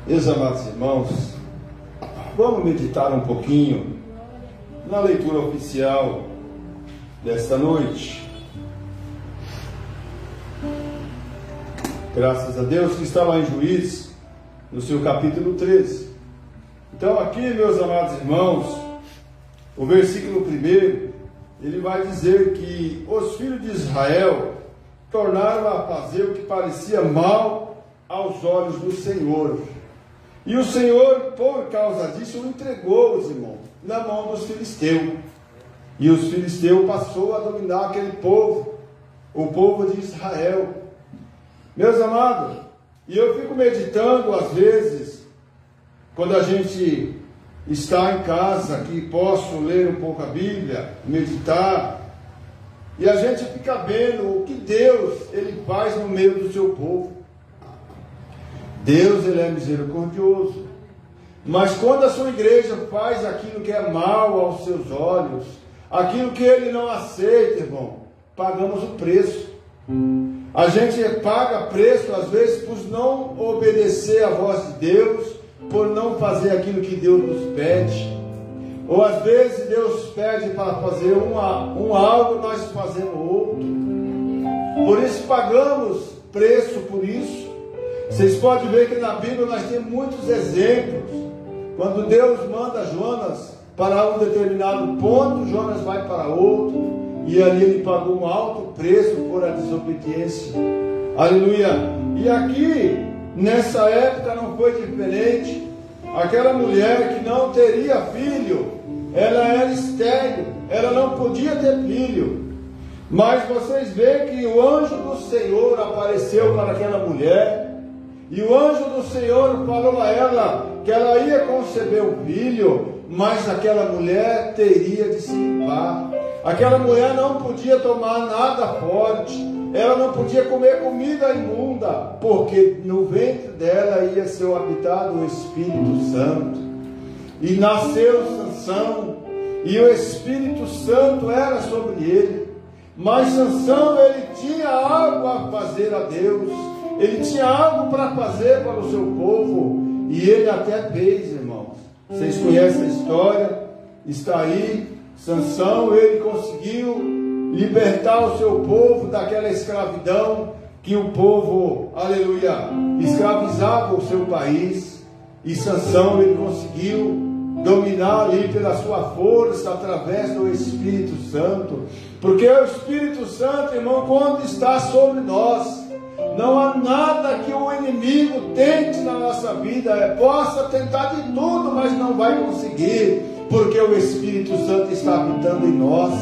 Meus amados irmãos, vamos meditar um pouquinho na leitura oficial desta noite. Graças a Deus que está lá em Juízes, no seu capítulo 13. Então aqui, meus amados irmãos, o versículo 1, ele vai dizer que os filhos de Israel tornaram a fazer o que parecia mal aos olhos do Senhor. E o Senhor, por causa disso, entregou os irmãos na mão dos filisteus. E os filisteus passou a dominar aquele povo, o povo de Israel. Meus amados, e eu fico meditando às vezes, quando a gente está em casa, que posso ler um pouco a Bíblia, meditar, e a gente fica vendo o que Deus ele faz no meio do seu povo. Deus ele é misericordioso, mas quando a sua igreja faz aquilo que é mal aos seus olhos, aquilo que ele não aceita, irmão, pagamos o preço. A gente paga preço às vezes por não obedecer à voz de Deus, por não fazer aquilo que Deus nos pede, ou às vezes Deus pede para fazer um algo, nós fazemos outro. Por isso pagamos preço por isso. Vocês podem ver que na Bíblia nós temos muitos exemplos. Quando Deus manda Jonas para um determinado ponto, Jonas vai para outro, e ali ele pagou um alto preço por a desobediência. Aleluia! E aqui, nessa época não foi diferente. Aquela mulher que não teria filho, ela era estéril, ela não podia ter filho. Mas vocês veem que o anjo do Senhor apareceu para aquela mulher, e o anjo do Senhor falou a ela que ela ia conceber um filho, mas aquela mulher teria de se limpar. Aquela mulher não podia tomar nada forte, ela não podia comer comida imunda, porque no ventre dela ia ser habitado o Espírito Santo. E nasceu Sansão, e o Espírito Santo era sobre ele. Mas Sansão, ele tinha algo a fazer a Deus, ele tinha algo para fazer para o seu povo, e ele até fez, irmãos. Vocês conhecem a história, está aí. Sansão, ele conseguiu libertar o seu povo daquela escravidão que o povo, aleluia, escravizava o seu país. E Sansão, ele conseguiu dominar ali pela sua força, através do Espírito Santo. Porque o Espírito Santo, irmão, quando está sobre nós, não há nada que o inimigo tente na nossa vida. Possa tentar de tudo, mas não vai conseguir, porque o Espírito Santo está habitando em nós,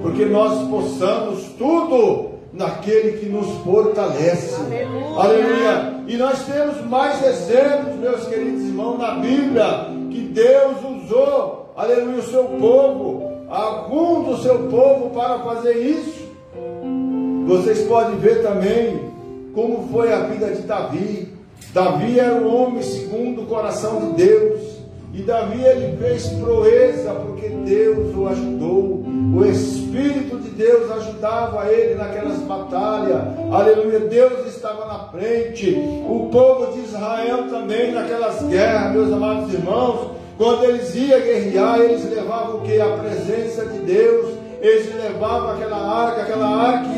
porque nós possamos tudo naquele que nos fortalece. Aleluia. Aleluia. E nós temos mais exemplos, meus queridos irmãos, na Bíblia, que Deus usou, aleluia, o seu povo, algum do seu povo, para fazer isso. Vocês podem ver também como foi a vida de Davi. Davi era um homem segundo o coração de Deus, e Davi ele fez proeza porque Deus o ajudou. O Espírito de Deus ajudava ele naquelas batalhas. Aleluia, Deus estava na frente. O povo de Israel também naquelas guerras, meus amados irmãos, quando eles iam guerrear, eles levavam o que? A presença de Deus. Eles levavam aquela arca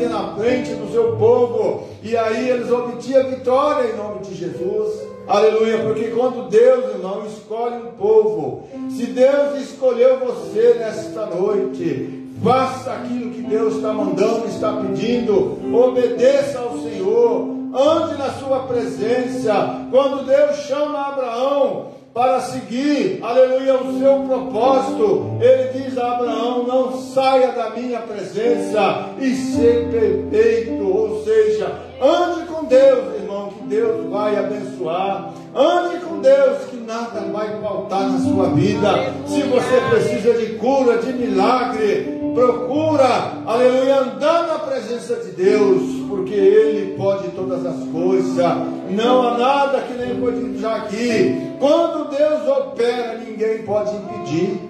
ia na frente do seu povo, e aí eles obtinham vitória em nome de Jesus. Aleluia, porque quando Deus, irmão, escolhe um povo, se Deus escolheu você nesta noite, faça aquilo que Deus está mandando, está pedindo, obedeça ao Senhor, ande na sua presença. Quando Deus chama Abraão para seguir, aleluia, o seu propósito, ele diz a Abraão: não saia da minha presença e ser perfeito. Ou seja, ande com Deus, irmão, que Deus vai abençoar. Ande com Deus, que nada vai faltar na sua vida. Se você precisa de cura, de milagre, procura, aleluia, andar na presença de Deus, porque Ele pode todas as coisas. Não há nada que nem foi dito já aqui. Quando Deus opera, ninguém pode impedir.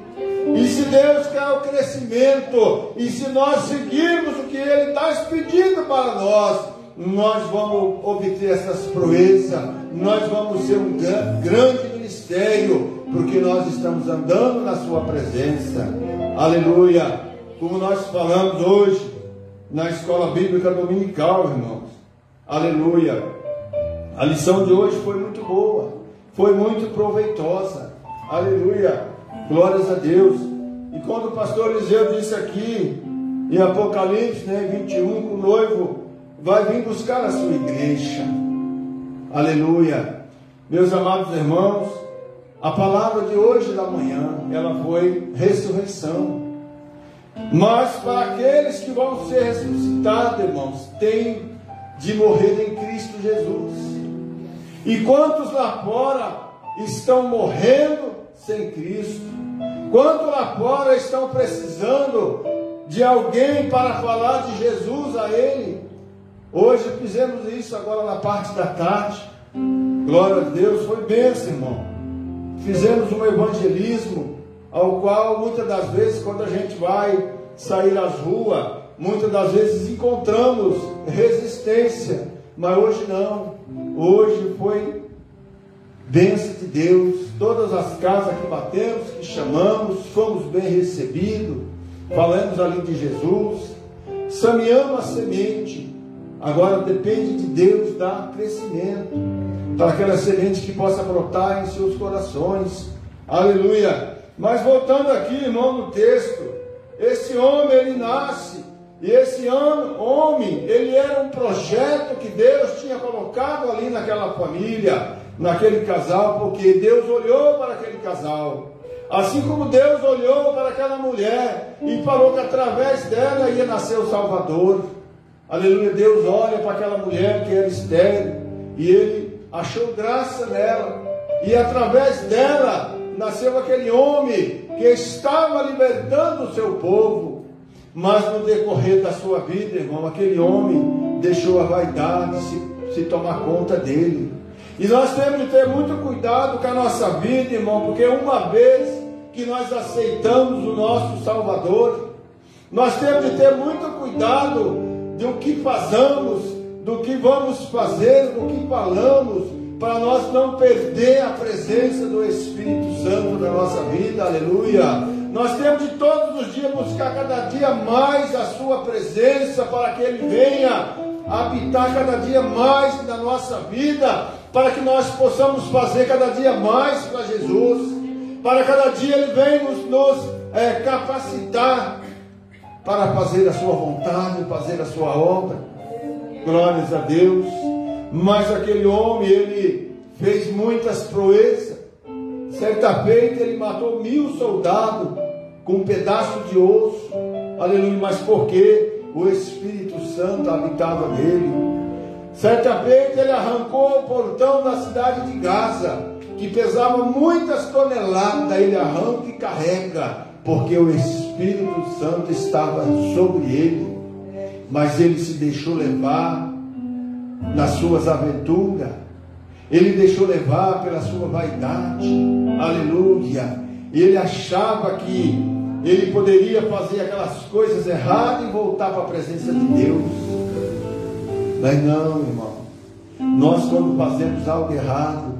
E se Deus quer o crescimento, e se nós seguirmos o que Ele está pedindo para nós, nós vamos obter essas proezas, nós vamos ser um grande ministério, porque nós estamos andando na sua presença. Aleluia. Como nós falamos hoje na escola bíblica dominical, irmãos. Aleluia. A lição de hoje foi muito boa, foi muito proveitosa. Aleluia. Glórias a Deus. E quando o pastor Eliseu disse aqui em Apocalipse, 21, que o noivo vai vir buscar a sua igreja. Aleluia. Meus amados irmãos, a palavra de hoje da manhã, ela foi ressurreição. Mas para aqueles que vão ser ressuscitados, irmãos, tem de morrer em Cristo Jesus. E quantos lá fora estão morrendo sem Cristo? Quantos lá fora estão precisando de alguém para falar de Jesus a ele? Hoje fizemos isso agora na parte da tarde. Glória a Deus, foi bênção, irmão. Fizemos um evangelismo, ao qual muitas das vezes, quando a gente vai sair às ruas, muitas das vezes encontramos resistência, mas hoje não. Hoje foi bênção de Deus. Todas as casas que batemos, que chamamos, fomos bem recebidos, falamos ali de Jesus, semeamos a semente. Agora depende de Deus dar crescimento para aquela semente que possa brotar em seus corações. Aleluia. Mas voltando aqui, irmão, no texto, esse homem, ele nasce, e esse homem, ele era um projeto que Deus tinha colocado ali naquela família, naquele casal, porque Deus olhou para aquele casal, assim como Deus olhou para aquela mulher e falou que através dela ia nascer o Salvador. Aleluia. Deus olha para aquela mulher que era estéril, e ele achou graça nela, e através dela nasceu aquele homem que estava libertando o seu povo. Mas no decorrer da sua vida, irmão, aquele homem deixou a vaidade se tomar conta dele. E nós temos de ter muito cuidado com a nossa vida, irmão, porque uma vez que nós aceitamos o nosso Salvador, nós temos de ter muito cuidado do que fazemos, do que vamos fazer, do que falamos, para nós não perder a presença do Espírito Santo na nossa vida. Aleluia. Nós temos de todos os dias buscar cada dia mais a sua presença, para que Ele venha habitar cada dia mais na nossa vida, para que nós possamos fazer cada dia mais para Jesus, para cada dia Ele venha nos capacitar para fazer a sua vontade, fazer a sua obra. Glórias a Deus. Mas aquele homem, ele fez muitas proezas. Certa feita ele matou 1000 soldados com um pedaço de osso. Aleluia. Mas porque o Espírito Santo habitava nele. Certa feita ele arrancou o portão da cidade de Gaza, que pesava muitas toneladas. Ele arranca e carrega, porque o Espírito Santo estava sobre ele. Mas ele se deixou levar nas suas aventuras, ele deixou levar pela sua vaidade. Aleluia. Ele achava que ele poderia fazer aquelas coisas erradas e voltar para a presença de Deus. Mas não, irmão, nós quando fazemos algo errado,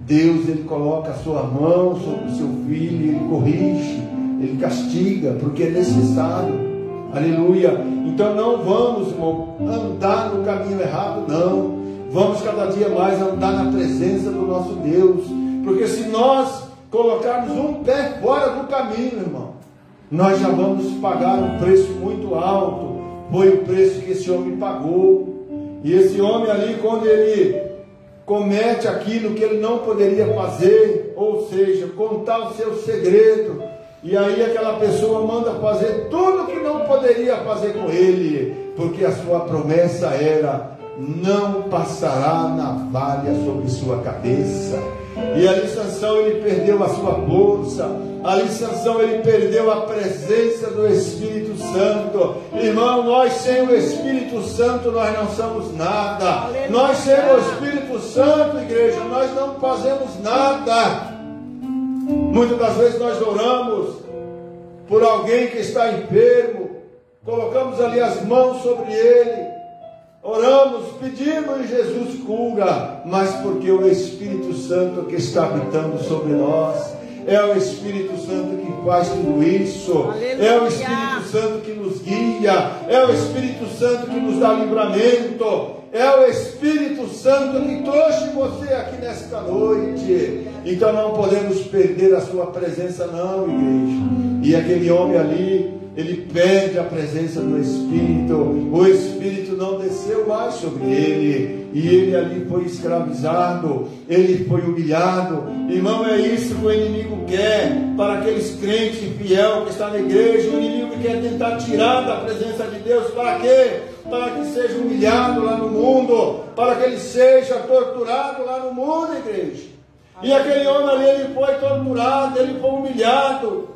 Deus, ele coloca a sua mão sobre o seu filho, ele corrige, ele castiga, porque é necessário. Aleluia. Então não vamos, irmão, andar no caminho errado, não. Vamos cada dia mais andar na presença do nosso Deus, porque se nós colocarmos um pé fora do caminho, irmão, nós já vamos pagar um preço muito alto. Foi o preço que esse homem pagou. E esse homem ali, quando ele comete aquilo que ele não poderia fazer, ou seja, contar o seu segredo, e aí aquela pessoa manda fazer tudo que não poderia fazer com ele, porque a sua promessa era: não passará navalha sobre sua cabeça. E ali Sansão, ele perdeu a sua força. Ali Sansão, ele perdeu a presença do Espírito Santo. Irmão, nós sem o Espírito Santo nós não somos nada. Aleluia. Nós sem o Espírito Santo, igreja, nós não fazemos nada. Muitas das vezes nós oramos por alguém que está enfermo, colocamos ali as mãos sobre ele, oramos, pedimos, Jesus cura, mas porque o Espírito Santo que está habitando sobre nós, é o Espírito Santo que faz tudo isso. Aleluia. É o Espírito Santo que nos guia, é o Espírito Santo que nos dá livramento, é o Espírito Santo que trouxe você aqui nesta noite. Então não podemos perder a sua presença não, igreja. E aquele homem ali, ele perde a presença do Espírito, o Espírito não desceu mais sobre ele, e ele ali foi escravizado, ele foi humilhado. Irmão, é isso que o inimigo quer para aqueles crentes infiéis que estão na igreja. O inimigo quer tentar tirar da presença de Deus, para quê? Para que seja humilhado lá no mundo, para que ele seja torturado lá no mundo, igreja. E aquele homem ali, ele foi torturado, ele foi humilhado,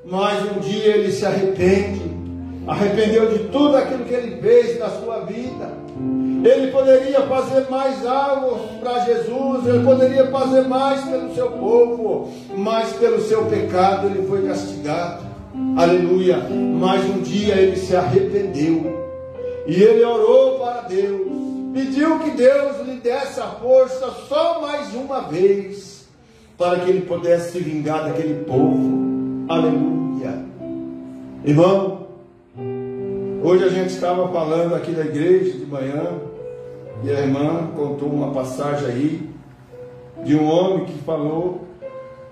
mas um dia ele se arrependeu de tudo aquilo que ele fez na sua vida. Ele poderia fazer mais algo para Jesus, ele poderia fazer mais pelo seu povo, mas pelo seu pecado ele foi castigado. Aleluia. Mas um dia ele se arrependeu e ele orou para Deus, pediu que Deus lhe desse a força só mais uma vez, para que ele pudesse se vingar daquele povo. Aleluia. Irmão, hoje a gente estava falando aqui da igreja de manhã, e a irmã contou uma passagem aí de um homem que falou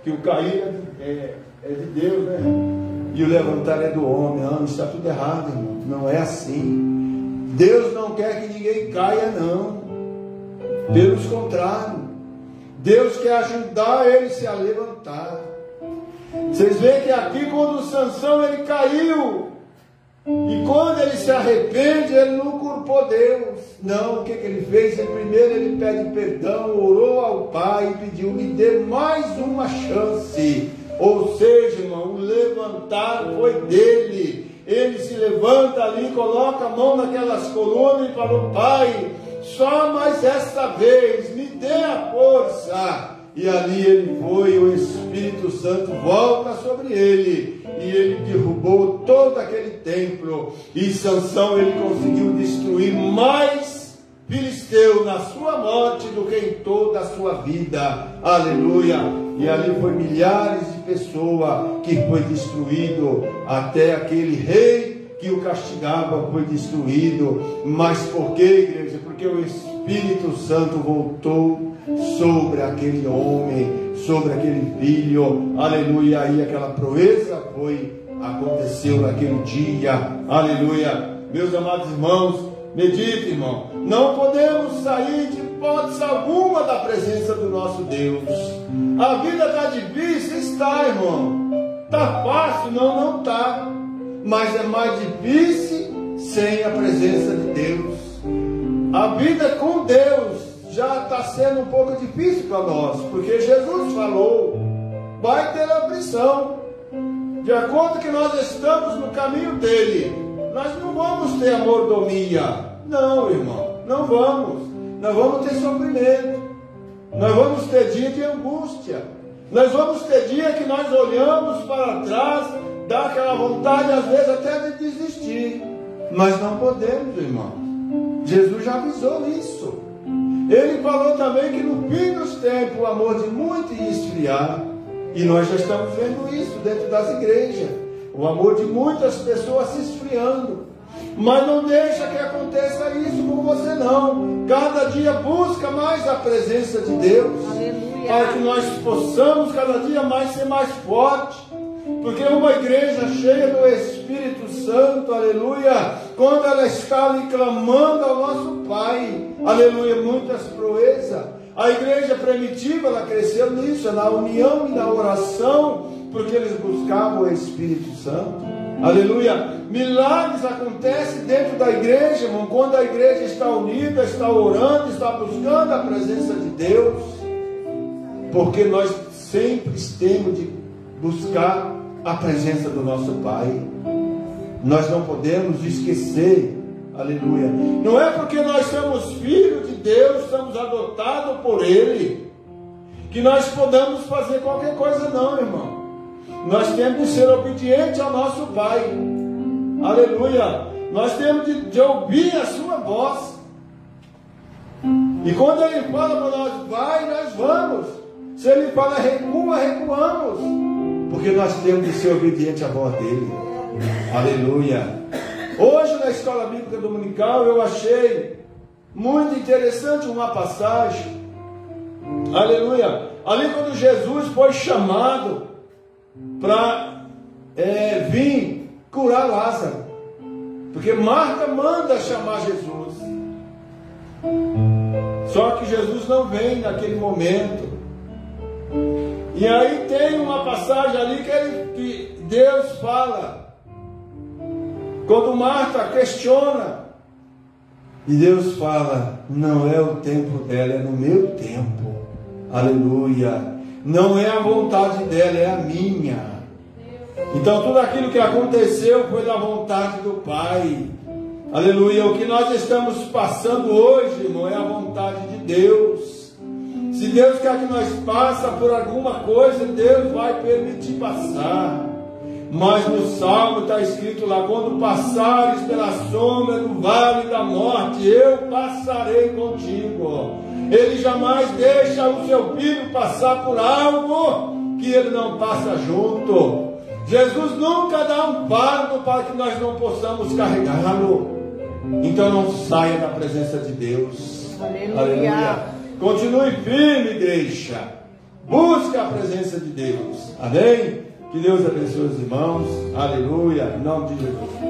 que o cair é de Deus, né? E o levantar é do homem. Não, está tudo errado, irmão. Não é assim. Deus não quer que ninguém caia, não. Pelo contrário, Deus quer ajudar ele se a levantar. Vocês veem que aqui, quando Sansão ele caiu, e quando ele se arrepende, ele não culpou Deus. Não, o que ele fez? Primeiro ele pede perdão, orou ao Pai e pediu: me dê mais uma chance. Ou seja, irmão, o levantar foi dele. Ele se levanta ali, coloca a mão naquelas colunas e falou: Pai, só mais esta vez, me dê a força. E ali ele foi, o Espírito Santo volta sobre ele, e ele derrubou todo aquele templo, e Sansão ele conseguiu destruir mais filisteu na sua morte do que em toda a sua vida. Aleluia. E ali foi milhares de pessoas que foi destruído, até aquele rei que o castigava foi destruído. Mas por que, igreja? Porque o Espírito Santo voltou sobre aquele homem, sobre aquele filho. Aleluia. E aquela proeza aconteceu naquele dia. Aleluia. Meus amados irmãos, medite, irmão. Não podemos sair de hipótese alguma da presença do nosso Deus. A vida está difícil, está, irmão. Está fácil? Não está. Mas é mais difícil sem a presença de Deus. A vida com Deus já está sendo um pouco difícil para nós, porque Jesus falou: vai ter aflição. De acordo que nós estamos no caminho dele, nós não vamos ter a mordomia. Não, irmão, não vamos. Nós vamos ter sofrimento. Nós vamos ter dia de angústia. Nós vamos ter dia que nós olhamos para trás, dá aquela vontade às vezes até de desistir. Mas não podemos, irmão. Jesus já avisou isso. Ele falou também que no fim dos tempos o amor de muitos ia esfriar. E nós já estamos vendo isso dentro das igrejas. O amor de muitas pessoas se esfriando. Mas não deixa que aconteça isso com você não. Cada dia busca mais a presença de Deus. Aleluia. Para que nós possamos cada dia mais ser mais forte. Porque uma igreja cheia do Espírito Santo, aleluia, quando ela está ali clamando ao nosso Pai, aleluia, muitas proezas. A igreja primitiva, ela cresceu nisso, na união e na oração, porque eles buscavam o Espírito Santo. Aleluia. Milagres acontecem dentro da igreja, irmão, quando a igreja está unida, está orando, está buscando a presença de Deus. Porque nós sempre temos de buscar a presença do nosso Pai. Nós não podemos esquecer, aleluia. Não é porque nós somos filhos de Deus, somos adotados por Ele, que nós podemos fazer qualquer coisa não, irmão. Nós temos de ser obedientes ao nosso Pai. Aleluia. Nós temos de ouvir a sua voz. E quando Ele fala para nós, vai, nós vamos. Se Ele fala, recua, recuamos. Porque nós temos de ser obedientes à voz dEle. Aleluia. Hoje na Escola Bíblica Dominical eu achei muito interessante uma passagem. Aleluia. Ali quando Jesus foi chamado para vir curar Lázaro. Porque Marta manda chamar Jesus. Só que Jesus não vem naquele momento. E aí tem uma passagem ali que Deus fala. Quando Marta questiona. E Deus fala, não é o tempo dela, é no meu tempo. Aleluia. Não é a vontade dela, é a minha. Então tudo aquilo que aconteceu foi da vontade do Pai. Aleluia. O que nós estamos passando hoje, irmão, é a vontade de Deus. Se Deus quer que nós passemos por alguma coisa, Deus vai permitir passar. Mas no Salmo está escrito lá, quando passares pela sombra do vale da morte, eu passarei contigo. Ele jamais deixa o seu filho passar por algo que ele não passa junto. Jesus nunca dá um fardo para que nós não possamos carregá-lo. Então não saia da presença de Deus. Aleluia. Aleluia. Continue firme, igreja. Busque a presença de Deus. Amém? Que Deus abençoe os irmãos. Aleluia. Em nome de Jesus.